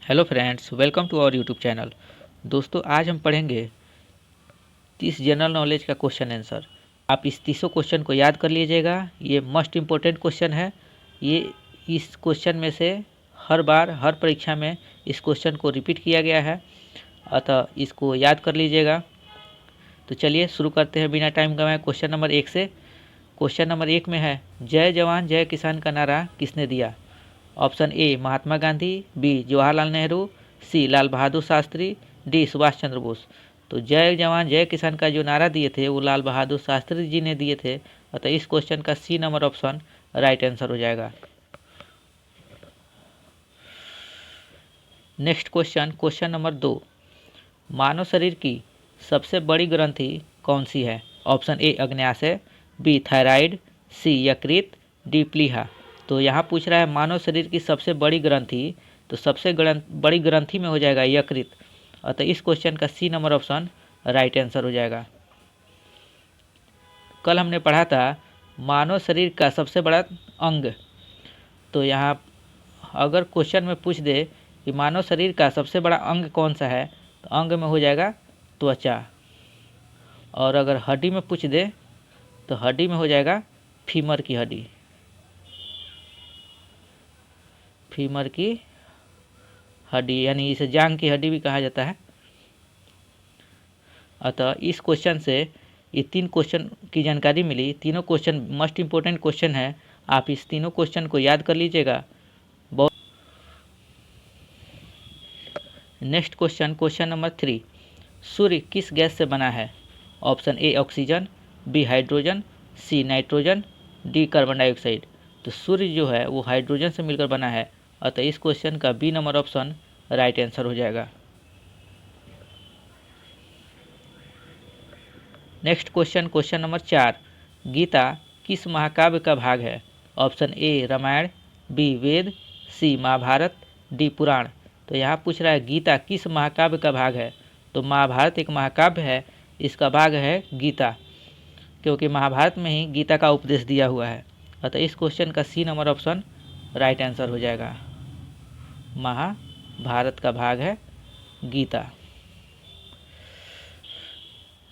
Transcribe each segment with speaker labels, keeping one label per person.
Speaker 1: Hello friends, welcome to our YouTube channel. दोस्तों, आज हम पढ़ेंगे 30 जनरल नॉलेज का क्वेश्चन आंसर। आप इस 30 क्वेश्चन को याद कर लीजिएगा। ये मोस्ट इम्पोर्टेंट क्वेश्चन है। ये इस क्वेश्चन में से हर बार हर परीक्षा में इस क्वेश्चन को रिपीट किया गया है, अतः इसको याद कर लीजिएगा। तो चलिए शुरू करते हैं बिना टाइम गंवाए क्वेश्चन नंबर 1 से। क्वेश्चन नंबर 1 में है, जय जवान जय किसान का नारा किसने दिया? Option A Mahatma Gandhi, B Jawaharlal Nehru, C Lal Bahadur Shastri, D Subhash Chandra Bose. तो जय जवान जय किसान का जो नारा दिए थे वो लाल बहादुर शास्त्री जी ने दिए थे, अतः इस क्वेश्चन का C number option right answer हो जाएगा। नेक्स्ट क्वेश्चन, क्वेश्चन नंबर 2, मानव शरीर की सबसे बड़ी ग्रंथि कौन सी है? ऑप्शन ए अग्न्याशय, बी थायराइड, सी यकृत, डी प्लीहा। तो यहाँ पूछ रहा है मानव शरीर की सबसे बड़ी ग्रंथि, तो सबसे बड़ी ग्रंथि में हो जाएगा यकृत, अतः इस क्वेश्चन का C number option right answer हो जाएगा। कल हमने पढ़ा था मानव शरीर का सबसे बड़ा अंग, तो यहाँ अगर क्वेश्चन में पूछ दे कि मानव शरीर का सबसे बड़ा अंग कौन सा है, तो अंग में हो जाएगा त्वचा। और अगर हड्डी में पूछ दे तो हड्डी में हो जाएगा फीमर की हड्डी, फीमर की हड्डी, यानी इसे जांग की हड्डी भी कहा जाता है। अतः इस क्वेश्चन से ये 3 क्वेश्चन की जानकारी मिली। तीनों क्वेश्चन मोस्ट इम्पोर्टेंट क्वेश्चन है, आप इस तीनों क्वेश्चन को याद कर लीजिएगा। नेक्स्ट क्वेश्चन, क्वेश्चन नंबर 3, सूर्य किस गैस से बना है? Option A oxygen, B hydrogen, C nitrogen, D carbon dioxide. तो सूर्य जो है वो हाइड्रोजन से मिलकर बना है, अतः इस क्वेश्चन का B number option right answer हो जाएगा। Next question, question number 4, Gita किस महाकाव्य का भाग है? Option A Ramayana, B Veda, C Mahabharata, D Purana. तो यहाँ पूछ रहा है गीता किस महाकाव्य का भाग है, तो महाभारत एक महाकाव्य है, इसका भाग है गीता, क्योंकि महाभारत में ही गीता का उपदेश दिया हुआ है, अतः इस क्वेश्चन का C number option right answer हो जाएगा। महाभारत का भाग है Gita.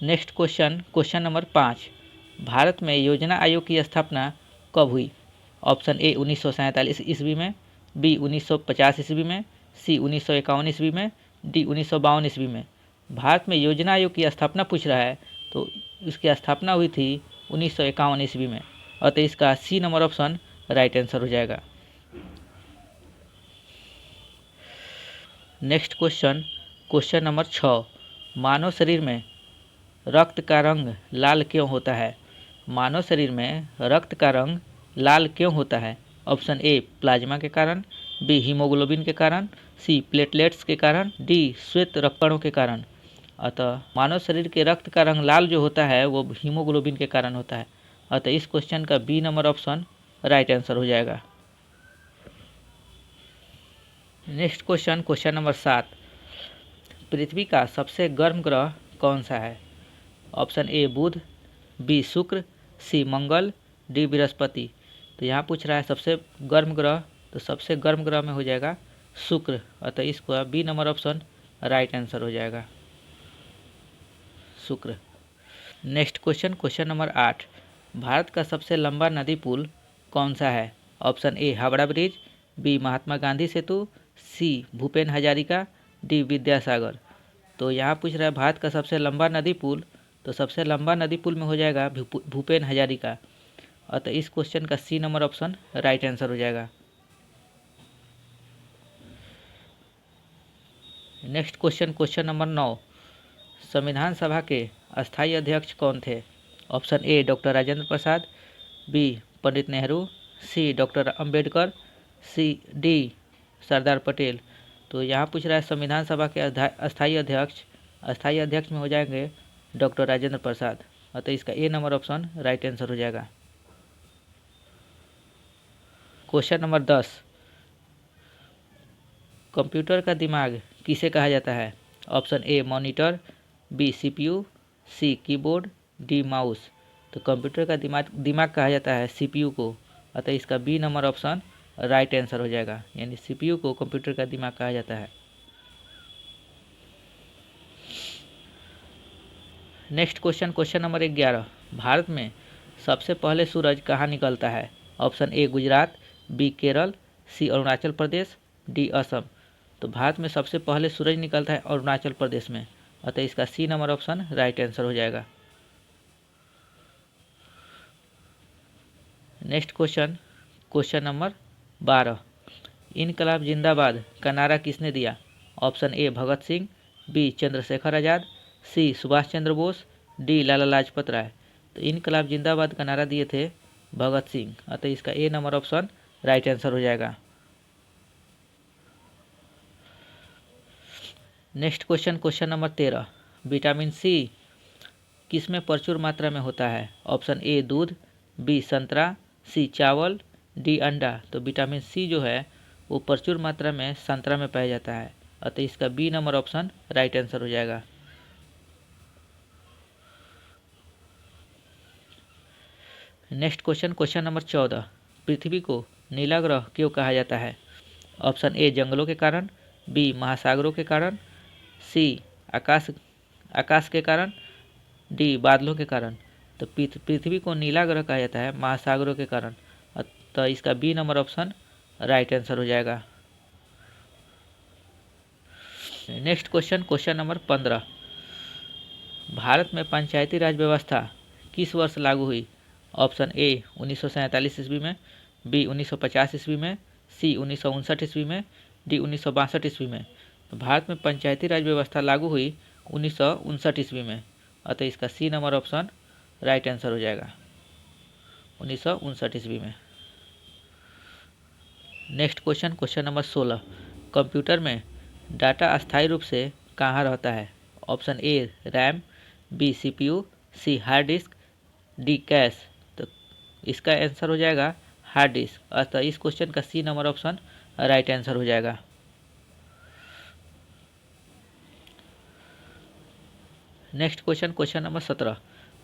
Speaker 1: Next question, question number 5, Bharat में योजना आयोग की स्थापना कब हुई? ऑप्शन ए 1947 ईस्वी में, बी 1950 ईस्वी में, सी 1951 ईस्वी में, डी 1952 ईस्वी में। भारत में योजना आयोग की स्थापना पूछ रहा है, तो इसकी स्थापना हुई थी 1951 ईस्वी में, अतः इसका C number option right answer हो जाएगा। नेक्स्ट क्वेश्चन, क्वेश्चन नंबर 6, मानव शरीर में रक्त का रंग लाल क्यों होता है? मानव शरीर में रक्त का रंग लाल क्यों होता है? ऑप्शन ए प्लाज्मा के कारण, बी हीमोग्लोबिन के कारण, सी प्लेटलेट्स के कारण, डी श्वेत रक्तकणों के कारण। अतः मानव शरीर के रक्त का रंग लाल जो होता है वो हीमोग्लोबिन के कारण होता है, अतः इस क्वेश्चन का B number option right answer हो जाएगा। नेक्स्ट क्वेश्चन, क्वेश्चन नंबर 7, पृथ्वी का सबसे गर्म ग्रह कौन सा है? ऑप्शन ए बुध, बी शुक्र, सी मंगल, डी बृहस्पति। तो यहाँ पूछ रहा है सबसे गर्म ग्रह, तो सबसे गर्म ग्रह में हो जाएगा शुक्र, अतः इसको B number option right answer हो जाएगा, शुक्र। Next question, question number 8, Bharat का सबसे लंबा नदी पुल कौन सा है? Option A Howrah bridge, B Mahatma Gandhi Setu, C Bhupen Hazarika, D Vidyasagar. तो यहाँ पूछ रहा है भारत का सबसे लंबा नदी पुल, तो सबसे लंबा नदी पुल में हो जाएगा भूपेन हजारिका, अतः इस क्वेश्चन का C number option right answer हो जाएगा। नेक्स्ट क्वेश्चन, क्वेश्चन नंबर 9, संविधान सभा के अस्थायी अध्यक्ष कौन थे? Option A doctor Rajendra Prasad, B Pandit Nehru, C doctor Ambedkar, C D Sardar Patel. तो यहाँ पूछ रहा है संविधान सभा के अस्थायी अध्यक्ष में हो जाएंगे डॉक्टर राजेंद्र प्रसाद, अतः इसका A number option right answer हो जाएगा। क्वेश्चन नंबर 10, कंप्यूटर का दिमाग किसे कहा जाता है? Option A monitor, B CPU, C keyboard, D mouse. तो कंप्यूटर का दिमाग कहा जाता है सीपीयू को, अतः इसका B number option right answer हो जाएगा। यानी सीपीयू को कंप्यूटर का दिमाग कहा जाता है। Next question, question number 11। Bharat में सबसे पहले सूरज कहाँ निकलता है? Option A Gujarat, B Kerala, C Arunachal Pradesh, D Assam. तो भारत में सबसे पहले सूरज निकलता है अरुणाचल प्रदेश में, अतः इसका C number option right answer हो जाएगा। Next question, question number 12। इनकलाब जिंदाबाद का नारा किसने दिया? Option A Bhagat Singh, B Chandrashekhar Azad, C Subhash Chandra Bose, D Lala Lajpat Rai. तो इनकलाब जिंदाबाद का नारा दिए थे भगत सिंह, अतः इसका A number option right answer हो जाएगा। Next question, question number 13। Vitamin C किस में प्रचुर मात्रा में होता है? ऑप्शन ए दूध, बी संतरा, सी चावल, डी अंडा। तो विटामिन सी जो है वो प्रचुर मात्रा में संतरा में पाया जाता है, अतः इसका B number option right answer हो जाएगा। Next question, question number 14। पृथ्वी को नीला ग्रह क्यों कहा जाता है? ऑप्शन ए जंगलों के कारण, बी महासागरों के कारण, सी आकाश के कारण, डी बादलों के कारण। तो पृथ्वी को नीला ग्रह कहा जाता है महासागरों के कारण, तो इसका B number option right answer हो जाएगा। Next question, question number 15। Bharat में पंचायती राज व्यवस्था किस वर्ष लागू हुई? ऑप्शन ए 1947 ईस्वी में, बी 1950 ईस्वी में, सी 1959 ईस्वी में, डी 1962 ईस्वी में। तो भारत में पंचायती राज व्यवस्था लागू हुई 1959 ईस्वी में, अतः इसका C number option right answer हो जाएगा, 1959 ईस्वी में। Next question, question number 16। Computer में डाटा अस्थायी रूप से कहाँ रहता है? Option A RAM, B CPU, C hard disk, D cache. तो इसका आंसर हो जाएगा हार्ड डिस्क, अतः इस क्वेश्चन का C number option right answer हो जाएगा। Next question, question number 17।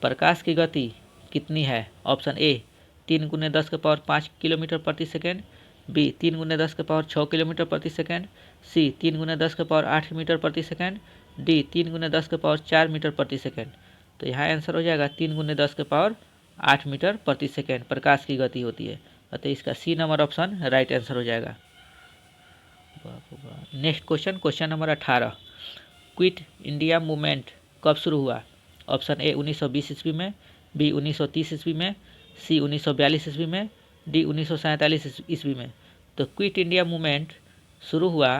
Speaker 1: प्रकाश की गति कितनी है? ऑप्शन ए 3 × 10⁵ किलोमीटर प्रति सेकेंड, बी 3 × 10⁶ किलोमीटर प्रति सेकेंड, सी 3 × 10⁸ मीटर प्रति सेकेंड, डी 3 × 10⁴ मीटर प्रति सेकेंड। तो यहाँ आंसर हो जाएगा 3 × 10⁸ मीटर प्रति सेकेंड प्रकाश की गति होती है, अतः इसका C number option right answer हो जाएगा। Next question, question number 18। Quit India movement कब शुरू हुआ? ऑप्शन ए 1920 ईस्वी में, बी 1930 ईस्वी में, सी 1942 ईस्वी में, डी 1947 ईस्वी में। तो क्विट इंडिया मूवमेंट शुरू हुआ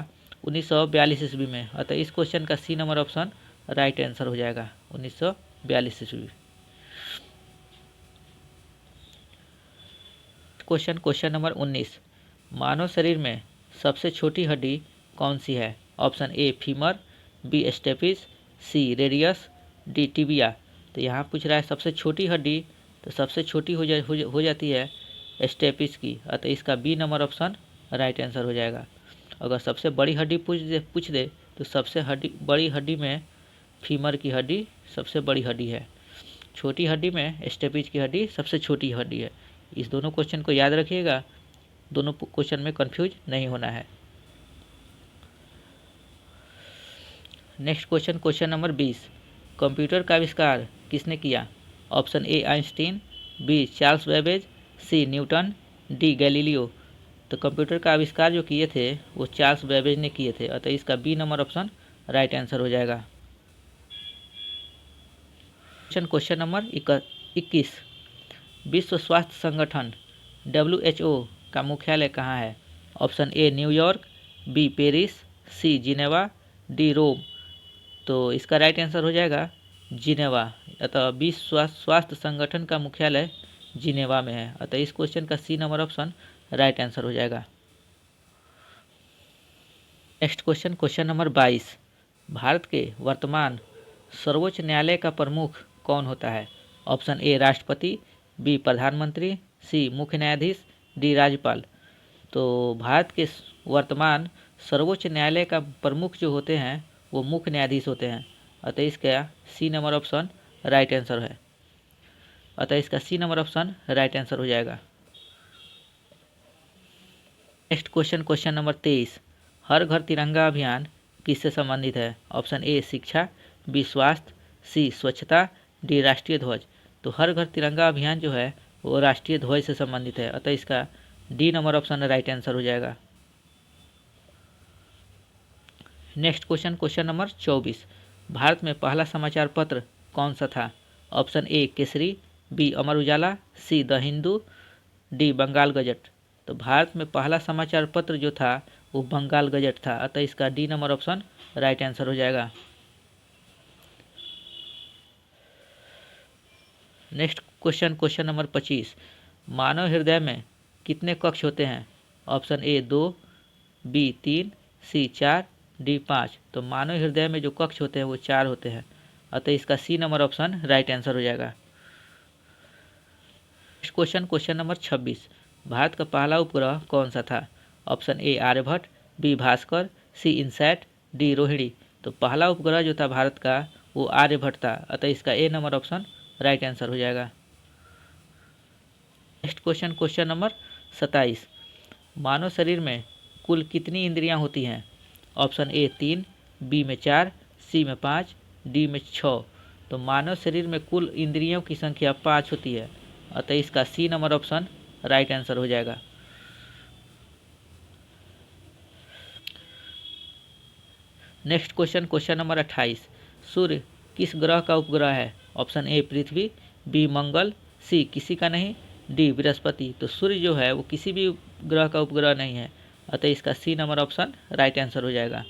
Speaker 1: 1942 ईस्वी में, अतः इस क्वेश्चन का C number option right answer हो जाएगा, 1942 ईस्वी। Question, question number 19। मानव शरीर में सबसे छोटी हड्डी कौन सी है? Option A femur, B stapes, C radius, D tibia. तो यहाँ पूछ रहा है सबसे छोटी हड्डी, तो सबसे छोटी हो जाती है स्टेपिस की, अतः इसका B number option right answer हो जाएगा। अगर सबसे बड़ी हड्डी पूछ दे तो सबसे बड़ी हड्डी में फीमर की हड्डी सबसे बड़ी हड्डी है, छोटी हड्डी में स्टेपिस की हड्डी सबसे छोटी हड्डी है। इस दोनों क्वेश्चन को याद रखिएगा, दोनों क्वेश्चन में कंफ्यूज नहीं होना है। Next question, question number 20। Computer का आविष्कार किसने किया? Option A Einstein, B Charles Babbage, C Newton, D Galileo. तो कंप्यूटर का आविष्कार जो किए थे वो चार्ल्स बेबेज ने किए थे, अतः इसका B number option right answer हो जाएगा। Question number 21। विश्व स्वास्थ्य संगठन WHO का मुख्यालय कहाँ है? Option A New York, B Paris, C Geneva, D Rome. तो इसका राइट आंसर हो जाएगा जिनेवा, अतः विश्व स्वास्थ्य संगठन का मुख्यालय जिनेवा में है, अतः इस क्वेश्चन का C number option right answer हो जाएगा। Next question, question number 22। Bharat के वर्तमान सर्वोच्च न्यायालय का प्रमुख कौन होता है? ऑप्शन ए राष्ट्रपति, बी प्रधानमंत्री, सी मुख्य न्यायाधीश, डी राज्यपाल। तो भारत के वर्तमान सर्वोच्च न्यायालय का प्रमुख जो होते हैं वो मुख्य न्यायाधीश होते हैं, अतः इसका C number option right answer है, अतः इसका C number option right answer हो जाएगा। Next question, question number 23, Har Ghar Tiranga अभियान किससे संबंधित है? ऑप्शन ए शिक्षा, बी स्वास्थ्य, सी स्वच्छता, डी राष्ट्रीय ध्वज। तो हर घर तिरंगा अभियान जो है वो राष्ट्रीय ध्वज से संबंधित है, अतः इसका D number option right answer हो जाएगा। Next question, question number 24, Bharat में पहला समाचार पत्र कौन सा था? Option A Kesari, B Amar Ujala, C the Hindu, D Bengal gazette. तो भारत में पहला समाचार पत्र जो था वो बंगाल गजट था, अतः इसका D number option right answer हो जाएगा। नेक्स्ट क्वेश्चन, क्वेश्चन नंबर 25, मानव हृदय में कितने कक्ष होते हैं? Option A 2, B 3, C 4, D 5। तो मानव हृदय में जो कक्ष होते हैं वो 4 होते हैं, अतः इसका C number option right answer हो जाएगा। Next question, question number 26, Bharat का पहला उपग्रह कौन सा था? Option A Aryabhata, B Bhaskar, C INSAT, D Rohini. तो पहला उपग्रह जो था भारत का वो आर्यभट्ट था, अतः इसका A number option right answer हो जाएगा। नेक्स्ट क्वेश्चन, क्वेश्चन नंबर 27, मानव शरीर में कुल कितनी इंद्रियां होती हैं? ऑप्शन ए 3, बी में 4, सी में 5, डी में 6। तो मानव शरीर में कुल इंद्रियों की संख्या 5 होती है, अतः इसका C number option right answer हो जाएगा। नेक्स्ट क्वेश्चन, क्वेश्चन नंबर 28, सूर्य किस ग्रह का उपग्रह है? ऑप्शन ए पृथ्वी, बी मंगल, सी किसी का नहीं, डी बृहस्पति। तो सूर्य जो है वो किसी भी ग्रह का उपग्रह नहीं है, अतः इसका C number option right answer हो जाएगा।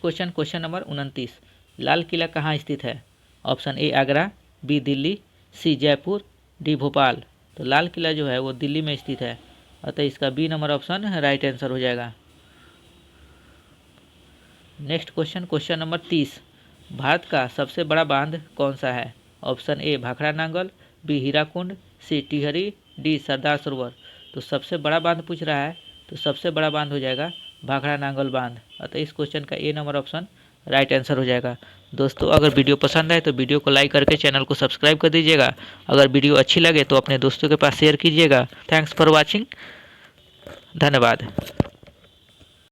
Speaker 1: Question, question number 29, Lal Qila कहाँ स्थित है? Option A Agra, B Delhi, C Jaipur, D Bhopal. तो लाल किला जो है वो दिल्ली में स्थित है, अतः इसका B number option right answer हो जाएगा। Next question, question number 30, Bharat का सबसे बड़ा बांध कौन सा है? Option A Bhakra Nangal, B Hirakud, C Tehri, D Sardar Sarovar. तो सबसे बड़ा बांध पूछ रहा है, तो सबसे बड़ा बांध हो जाएगा भाखड़ा नांगल बांध, अतः इस क्वेश्चन का ए नंबर ऑप्शन राइट आंसर हो जाएगा। दोस्तों अगर वीडियो पसंद आए तो वीडियो को लाइक करके चैनल को सब्सक्राइब कर दीजिएगा। अगर वीडियो अच्छी लगे तो अपने दोस्तों के पास शेयर कीजिएगा। थैंक्स फॉर वॉचिंग, धन्यवाद।